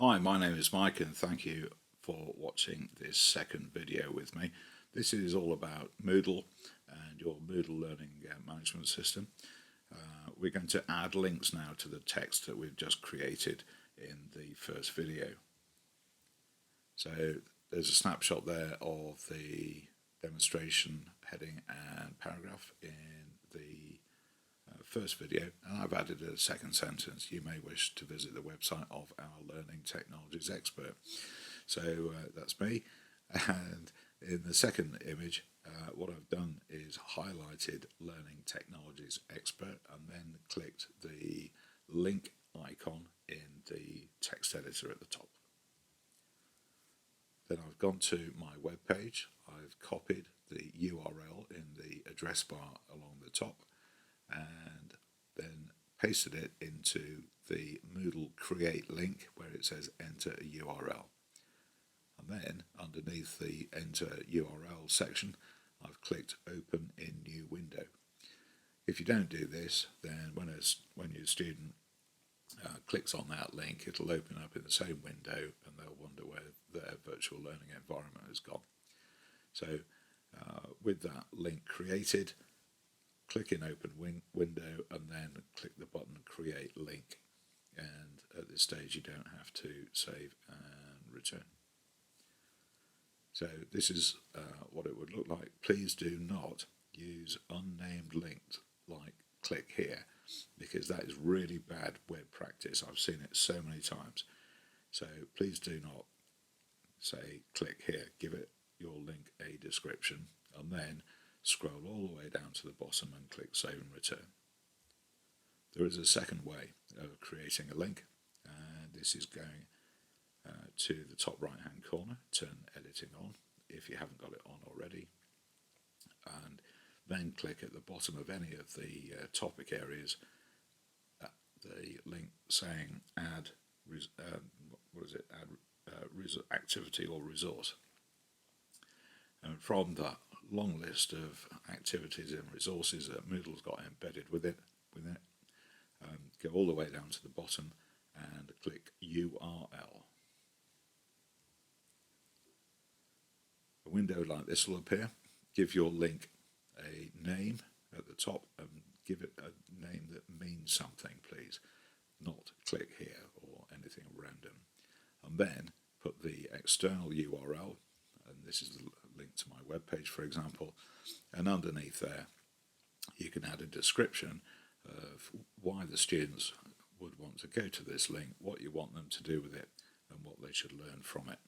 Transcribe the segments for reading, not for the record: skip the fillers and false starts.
Hi, my name is Mike and thank you for watching this second video with me. This is all about Moodle and your Moodle learning management system. We're going to add links now to the text that we've just created in the first video. So there's a snapshot there of the demonstration heading and paragraph in the first video, and I've added a second sentence. You may wish to visit the website of our learning technologies expert. So that's me, and in the second image what I've done is highlighted learning technologies expert and then clicked the link icon in the text editor at the top. Then I've gone to my web page. I've copied the URL in the address bar along the top and then pasted it into the Moodle create link where it says enter a URL. And then underneath the enter URL section, I've clicked open in new window. If you don't do this, then when your student clicks on that link, it'll open up in the same window and they'll wonder where their virtual learning environment has gone. So with that link created, click in open window and then click the button create link, and at this stage you don't have to save and return. So this is what it would look like. Please do not use unnamed links like click here, because that is really bad web practice. I've seen it so many times. So please do not say click here. Give it your link a description and then scroll all the way down to the bottom and click save and return. There is a second way of creating a link, and this is going to the top right hand corner, turn editing on if you haven't got it on already, and then click at the bottom of any of the topic areas the link saying add activity or resource. And from that long list of activities and resources that Moodle's got embedded with it, go all the way down to the bottom and click URL. A window like this will appear. Give your link a name at the top and give it a name that means something, please. Not click here or anything random. And then put the external URL, and this is the link to my web page, for example, and underneath there you can add a description of why the students would want to go to this link, what you want them to do with it, and what they should learn from it.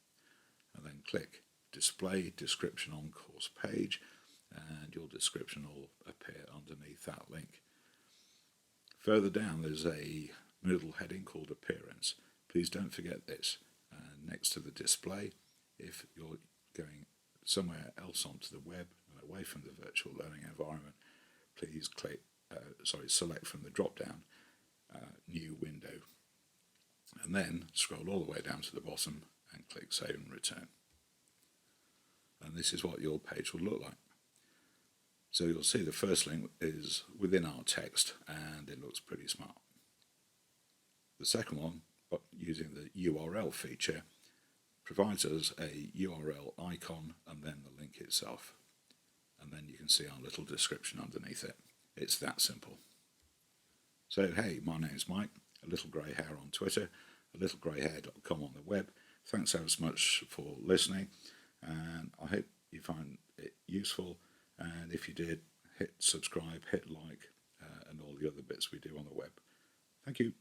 And then click display description on course page, and your description will appear underneath that link. Further down there's a Moodle heading called appearance. Please don't forget this. Next to the display, if you're going somewhere else onto the web and away from the virtual learning environment, please select from the drop down new window, and then scroll all the way down to the bottom and click save and return. And this is what your page will look like. So you'll see the first link is within our text and it looks pretty smart. The second one, using the URL feature, provides us a URL icon and then the link itself. And then you can see our little description underneath it. It's that simple. So hey, my name's Mike, a little grey hair on Twitter, a littlegreyhair.com on the web. Thanks ever so much for listening, and I hope you find it useful, and if you did, hit subscribe, hit like, and all the other bits we do on the web. Thank you.